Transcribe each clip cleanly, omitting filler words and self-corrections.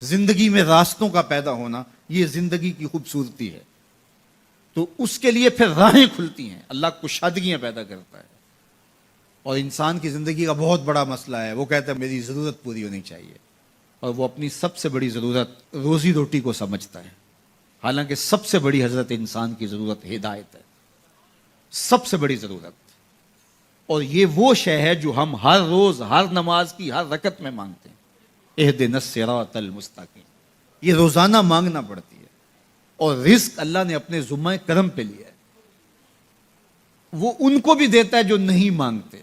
زندگی میں راستوں کا پیدا ہونا یہ زندگی کی خوبصورتی ہے. تو اس کے لیے پھر راہیں کھلتی ہیں، اللہ کشادگیاں پیدا کرتا ہے. اور انسان کی زندگی کا بہت بڑا مسئلہ ہے، وہ کہتا ہے میری ضرورت پوری ہونی چاہیے، اور وہ اپنی سب سے بڑی ضرورت روزی روٹی کو سمجھتا ہے. حالانکہ سب سے بڑی حضرت انسان کی ضرورت ہدایت ہے، سب سے بڑی ضرورت. اور یہ وہ شے ہے جو ہم ہر روز ہر نماز کی ہر رکعت میں مانگتے ہیں، اہدنا الصراط المستقیم. یہ روزانہ مانگنا پڑتی ہے. اور رزق اللہ نے اپنے ذمہ کرم پہ لیا ہے، وہ ان کو بھی دیتا ہے جو نہیں مانگتے.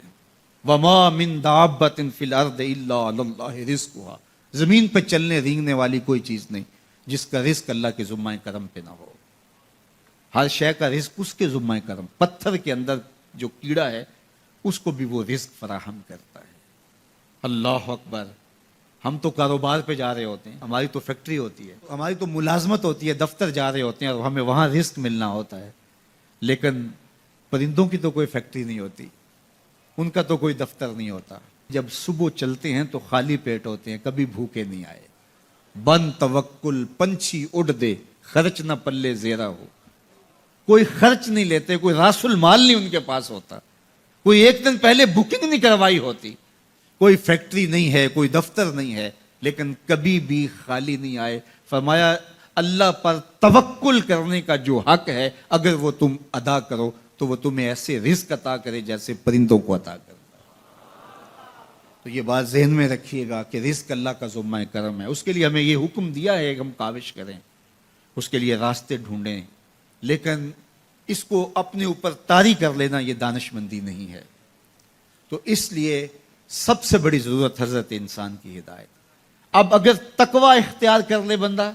وما من دابۃ فی الارض الا علی اللہ رزقها. زمین پہ چلنے رینگنے والی کوئی چیز نہیں جس کا رزق اللہ کے ذمہ کرم پہ نہ ہو. ہر شے کا رزق اس کے ذمہ کرم. پتھر کے اندر جو کیڑا ہے اس کو بھی وہ رزق فراہم کرتا ہے. اللہ اکبر. ہم تو کاروبار پہ جا رہے ہوتے ہیں، ہماری تو فیکٹری ہوتی ہے، ہماری تو ملازمت ہوتی ہے، دفتر جا رہے ہوتے ہیں اور ہمیں وہاں رزق ملنا ہوتا ہے. لیکن پرندوں کی تو کوئی فیکٹری نہیں ہوتی، ان کا تو کوئی دفتر نہیں ہوتا. جب صبح چلتے ہیں تو خالی پیٹ ہوتے ہیں، کبھی بھوکے نہیں آئے. بن توکل پنچھی اڑ دے، خرچ نہ پلے زیرہ ہو. کوئی خرچ نہیں لیتے، کوئی راس المال نہیں ان کے پاس ہوتا، کوئی ایک دن پہلے بکنگ نہیں کروائی ہوتی. کوئی فیکٹری نہیں ہے، کوئی دفتر نہیں ہے، لیکن کبھی بھی خالی نہیں آئے. فرمایا اللہ پر توکل کرنے کا جو حق ہے اگر وہ تم ادا کرو تو وہ تمہیں ایسے رزق عطا کرے جیسے پرندوں کو عطا کرے. تو یہ بات ذہن میں رکھیے گا کہ رزق اللہ کا ذمہ کرم ہے. اس کے لیے ہمیں یہ حکم دیا ہے کہ ہم کاوش کریں، اس کے لیے راستے ڈھونڈیں. لیکن اس کو اپنے اوپر طاری کر لینا یہ دانش مندی نہیں ہے. تو اس لیے سب سے بڑی ضرورت حضرت انسان کی ہدایت. اب اگر تقوی اختیار کر لے بندہ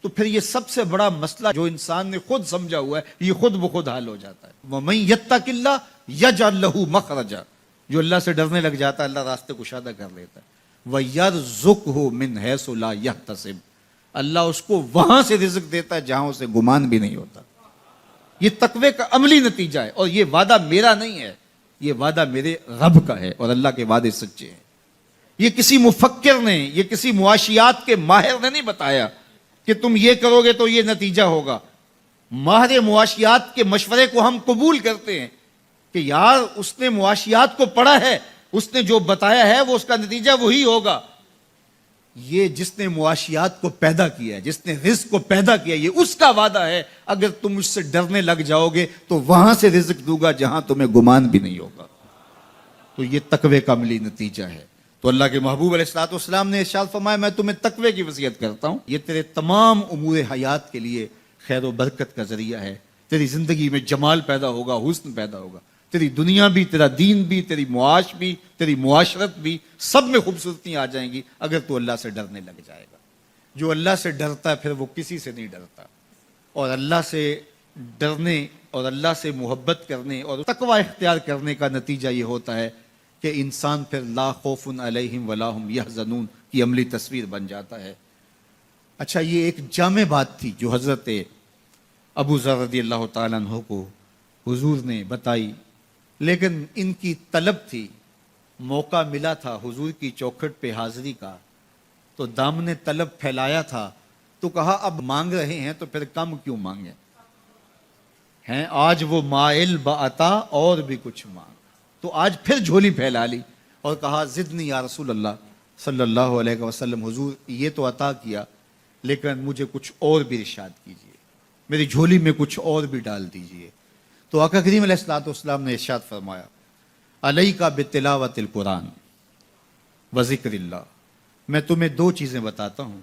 تو پھر یہ سب سے بڑا مسئلہ جو انسان نے خود سمجھا ہوا ہے یہ خود بخود حل ہو جاتا ہے. وَمَن يَتَّقِ اللَّهَ يَجْعَل لَّهُ مَخْرَجًا. جو اللہ سے ڈرنے لگ جاتا ہے اللہ راستے کشادہ کر لیتا ہے. وَيَرْزُقْهُ مِنْ حَيْثُ لَا يَحْتَسِبُ. اللہ اس کو وہاں سے رزق دیتا ہے جہاں اسے گمان بھی نہیں ہوتا. یہ تقوی کا عملی نتیجہ ہے. اور یہ وعدہ میرا نہیں ہے، یہ وعدہ میرے رب کا ہے، اور اللہ کے وعدے سچے ہیں. یہ کسی مفکر نے، یہ کسی معاشیات کے ماہر نے نہیں بتایا کہ تم یہ کرو گے تو یہ نتیجہ ہوگا. ماہر معاشیات کے مشورے کو ہم قبول کرتے ہیں کہ یار اس نے معاشیات کو پڑھا ہے، اس نے جو بتایا ہے وہ اس کا نتیجہ وہی ہوگا. یہ جس نے معاشیات کو پیدا کیا ہے، جس نے رزق کو پیدا کیا ہے، یہ اس کا وعدہ ہے اگر تم اس سے ڈرنے لگ جاؤ گے تو وہاں سے رزق دوں گا جہاں تمہیں گمان بھی نہیں ہوگا. تو یہ تقوی کا عملی نتیجہ ہے. تو اللہ کے محبوب علیہ الصلوۃ والسلام نے ارشاد فرمایا میں تمہیں تقوی کی وصیت کرتا ہوں، یہ تیرے تمام امور حیات کے لیے خیر و برکت کا ذریعہ ہے. تیری زندگی میں جمال پیدا ہوگا، حسن پیدا ہوگا، تیری دنیا بھی، تیرا دین بھی، تیری معاش بھی، تیری معاشرت بھی، سب میں خوبصورتی آ جائیں گی اگر تو اللہ سے ڈرنے لگ جائے گا. جو اللہ سے ڈرتا ہے پھر وہ کسی سے نہیں ڈرتا. اور اللہ سے ڈرنے اور اللہ سے محبت کرنے اور تقوی اختیار کرنے کا نتیجہ یہ ہوتا ہے کہ انسان پھر لا خوف علیہم ولا ہم یحزنون کی عملی تصویر بن جاتا ہے. اچھا، یہ ایک جامع بات تھی جو حضرت ابو ذر رضی اللہ تعالیٰ عنہ کو حضور نے بتائی، لیکن ان کی طلب تھی. موقع ملا تھا حضور کی چوکھٹ پہ حاضری کا تو دامن طلب پھیلایا تھا تو کہا اب مانگ رہے ہیں تو پھر کم کیوں مانگیں ہیں. آج وہ مائل بعطا اور بھی کچھ مانگ. تو آج پھر جھولی پھیلا لی اور کہا زدنی یا رسول اللہ صلی اللہ علیہ وسلم. حضور یہ تو عطا کیا لیکن مجھے کچھ اور بھی ارشاد کیجئے، میری جھولی میں کچھ اور بھی ڈال دیجئے. تو آقا کریم علیہ الصلوۃ والسلام نے ارشاد فرمایا علیک بتلاوت القرآن و ذکر اللہ. میں تمہیں دو چیزیں بتاتا ہوں.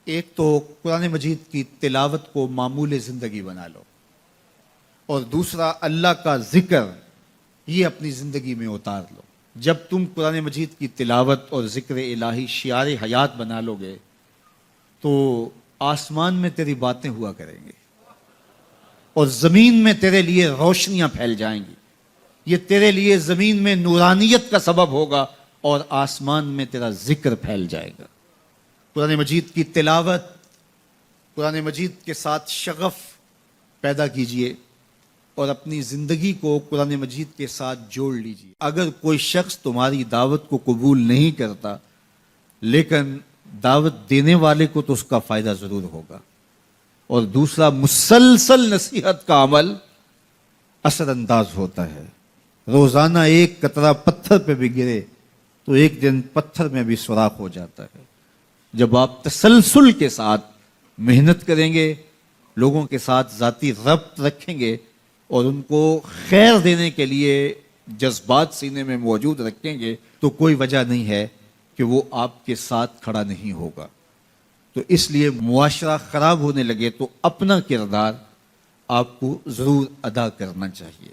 ایک تو قرآن مجید کی تلاوت کو معمول زندگی بنا لو، اور دوسرا اللہ کا ذکر یہ اپنی زندگی میں اتار لو. جب تم قرآن مجید کی تلاوت اور ذکر الہی شعار حیات بنا لو گے تو آسمان میں تیری باتیں ہوا کریں گے اور زمین میں تیرے لیے روشنیاں پھیل جائیں گی. یہ تیرے لیے زمین میں نورانیت کا سبب ہوگا اور آسمان میں تیرا ذکر پھیل جائے گا. قرآن مجید کی تلاوت، قرآن مجید کے ساتھ شغف پیدا کیجئے اور اپنی زندگی کو قرآن مجید کے ساتھ جوڑ لیجئے. اگر کوئی شخص تمہاری دعوت کو قبول نہیں کرتا لیکن دعوت دینے والے کو تو اس کا فائدہ ضرور ہوگا، اور دوسرا مسلسل نصیحت کا عمل اثر انداز ہوتا ہے۔ روزانہ ایک قطرہ پتھر پہ بھی گرے تو ایک دن پتھر میں بھی سوراخ ہو جاتا ہے۔ جب آپ تسلسل کے ساتھ محنت کریں گے، لوگوں کے ساتھ ذاتی ربط رکھیں گے اور ان کو خیر دینے کے لیے جذبات سینے میں موجود رکھیں گے، تو کوئی وجہ نہیں ہے کہ وہ آپ کے ساتھ کھڑا نہیں ہوگا۔ تو اس لیے معاشرہ خراب ہونے لگے تو اپنا کردار آپ کو ضرور ادا کرنا چاہیے،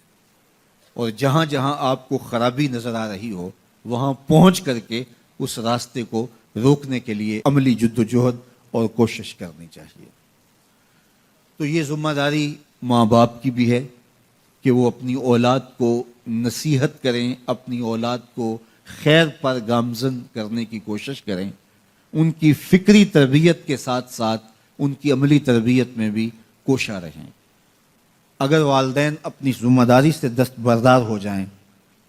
اور جہاں جہاں آپ کو خرابی نظر آ رہی ہو وہاں پہنچ کر کے اس راستے کو روکنے کے لیے عملی جدوجہد اور کوشش کرنی چاہیے۔ تو یہ ذمہ داری ماں باپ کی بھی ہے کہ وہ اپنی اولاد کو نصیحت کریں، اپنی اولاد کو خیر پر گامزن کرنے کی کوشش کریں، ان کی فکری تربیت کے ساتھ ساتھ ان کی عملی تربیت میں بھی کوشاں رہیں۔ اگر والدین اپنی ذمہ داری سے دستبردار ہو جائیں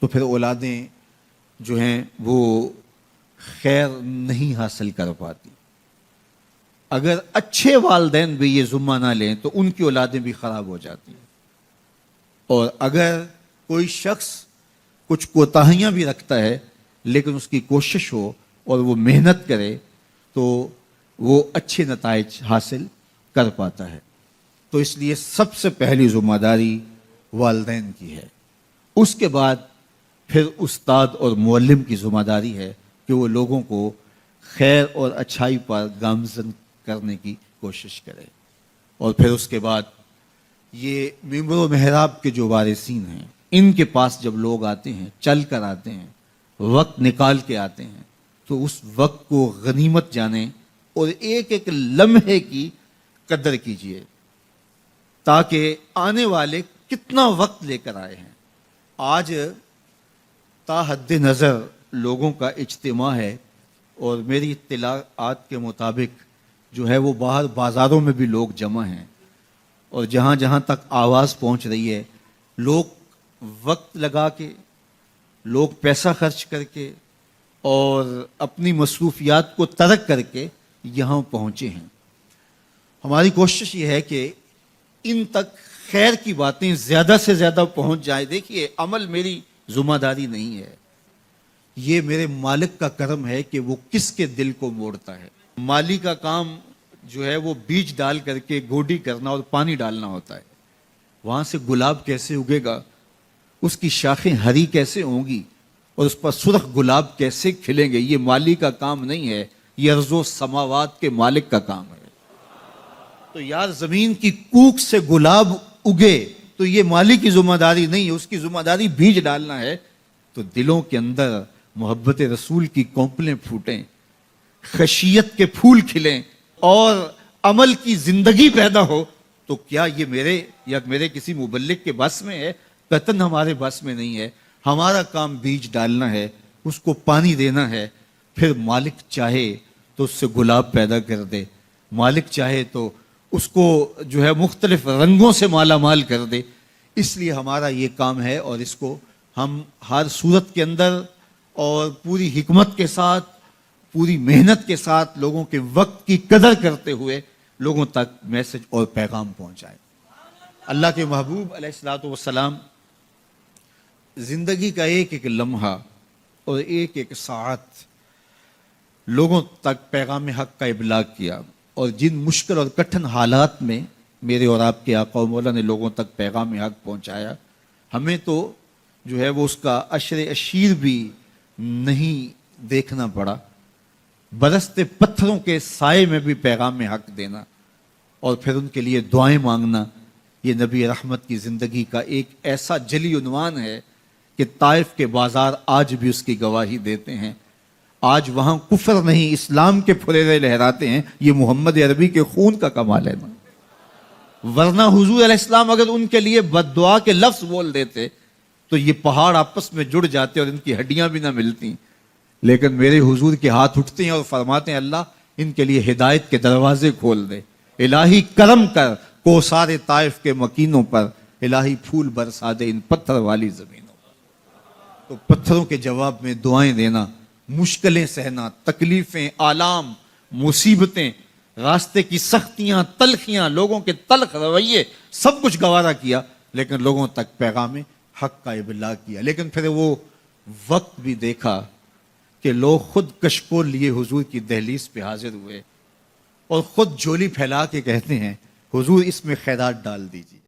تو پھر اولادیں جو ہیں وہ خیر نہیں حاصل کر پاتی۔ اگر اچھے والدین بھی یہ ذمہ نہ لیں تو ان کی اولادیں بھی خراب ہو جاتی ہیں، اور اگر کوئی شخص کچھ کوتاہیاں بھی رکھتا ہے لیکن اس کی کوشش ہو اور وہ محنت کرے تو وہ اچھے نتائج حاصل کر پاتا ہے۔ تو اس لیے سب سے پہلی ذمہ داری والدین کی ہے، اس کے بعد پھر استاد اور معلم کی ذمہ داری ہے کہ وہ لوگوں کو خیر اور اچھائی پر گامزن کرنے کی کوشش کرے، اور پھر اس کے بعد یہ ممبر و محراب کے جو وارثین ہیں ان کے پاس جب لوگ آتے ہیں، چل کر آتے ہیں، وقت نکال کے آتے ہیں، تو اس وقت کو غنیمت جانیں اور ایک ایک لمحے کی قدر کیجیے، تاکہ آنے والے کتنا وقت لے کر آئے ہیں۔ آج تا حد نظر لوگوں کا اجتماع ہے، اور میری اطلاعات کے مطابق جو ہے وہ باہر بازاروں میں بھی لوگ جمع ہیں، اور جہاں جہاں تک آواز پہنچ رہی ہے لوگ وقت لگا کے، لوگ پیسہ خرچ کر کے اور اپنی مصروفیات کو ترک کر کے یہاں پہنچے ہیں۔ ہماری کوشش یہ ہے کہ ان تک خیر کی باتیں زیادہ سے زیادہ پہنچ جائیں۔ دیکھیے، عمل میری ذمہ داری نہیں ہے، یہ میرے مالک کا کرم ہے کہ وہ کس کے دل کو موڑتا ہے۔ مالی کا کام جو ہے وہ بیج ڈال کر کے گوڈی کرنا اور پانی ڈالنا ہوتا ہے۔ وہاں سے گلاب کیسے اگے گا، اس کی شاخیں ہری کیسے ہوں گی اور اس پر سرخ گلاب کیسے کھلیں گے، یہ مالی کا کام نہیں ہے، یہ ارض و سماوات کے مالک کا کام ہے۔ تو یار زمین کی کوک سے گلاب اگے تو یہ مالی کی ذمہ داری نہیں ہے، اس کی ذمہ داری بیج ڈالنا ہے۔ تو دلوں کے اندر محبت رسول کی کونپلیں پھوٹیں، خشیت کے پھول کھلیں اور عمل کی زندگی پیدا ہو، تو کیا یہ میرے یا میرے کسی مبلغ کے بس میں ہے؟ قطعاً ہمارے بس میں نہیں ہے۔ ہمارا کام بیج ڈالنا ہے، اس کو پانی دینا ہے، پھر مالک چاہے تو اس سے گلاب پیدا کر دے، مالک چاہے تو اس کو جو ہے مختلف رنگوں سے مالا مال کر دے۔ اس لیے ہمارا یہ کام ہے، اور اس کو ہم ہر صورت کے اندر اور پوری حکمت کے ساتھ، پوری محنت کے ساتھ، لوگوں کے وقت کی قدر کرتے ہوئے لوگوں تک میسج اور پیغام پہنچائے۔ اللہ کے محبوب علیہ الصلوۃ والسلام زندگی کا ایک ایک لمحہ اور ایک ایک ساعت لوگوں تک پیغام حق کا ابلاغ کیا، اور جن مشکل اور کٹھن حالات میں میرے اور آپ کے آقا و مولا نے لوگوں تک پیغام حق پہنچایا، ہمیں تو جو ہے وہ اس کا عشر اشیر بھی نہیں دیکھنا پڑا۔ برستے پتھروں کے سائے میں بھی پیغام حق دینا اور پھر ان کے لیے دعائیں مانگنا، یہ نبی رحمت کی زندگی کا ایک ایسا جلی عنوان ہے کہ طائف کے بازار آج بھی اس کی گواہی دیتے ہیں۔ آج وہاں کفر نہیں، اسلام کے پھریرے لہراتے ہیں۔ یہ محمد عربی کے خون کا کمال ہے نا، ورنہ حضور علیہ السلام اگر ان کے لیے بد دعا کے لفظ بول دیتے تو یہ پہاڑ آپس میں جڑ جاتے اور ان کی ہڈیاں بھی نہ ملتی، لیکن میرے حضور کے ہاتھ اٹھتے ہیں اور فرماتے ہیں اللہ ان کے لیے ہدایت کے دروازے کھول دے، الہی کرم کر کوثار طائف کے مکینوں پر، الہی پھول برسا دے ان پتھر والی زمینوں پر۔ تو پتھروں کے جواب میں دعائیں دینا، مشکلیں سہنا، تکلیفیں، آلام، مصیبتیں، راستے کی سختیاں، تلخیاں، لوگوں کے تلخ رویے، سب کچھ گوارا کیا، لیکن لوگوں تک پیغام حق کا ابلاغ کیا۔ لیکن پھر وہ وقت بھی دیکھا کہ لوگ خود کشکول لیے حضور کی دہلیز پہ حاضر ہوئے اور خود جھولی پھیلا کے کہتے ہیں حضور اس میں خیرات ڈال دیجیے۔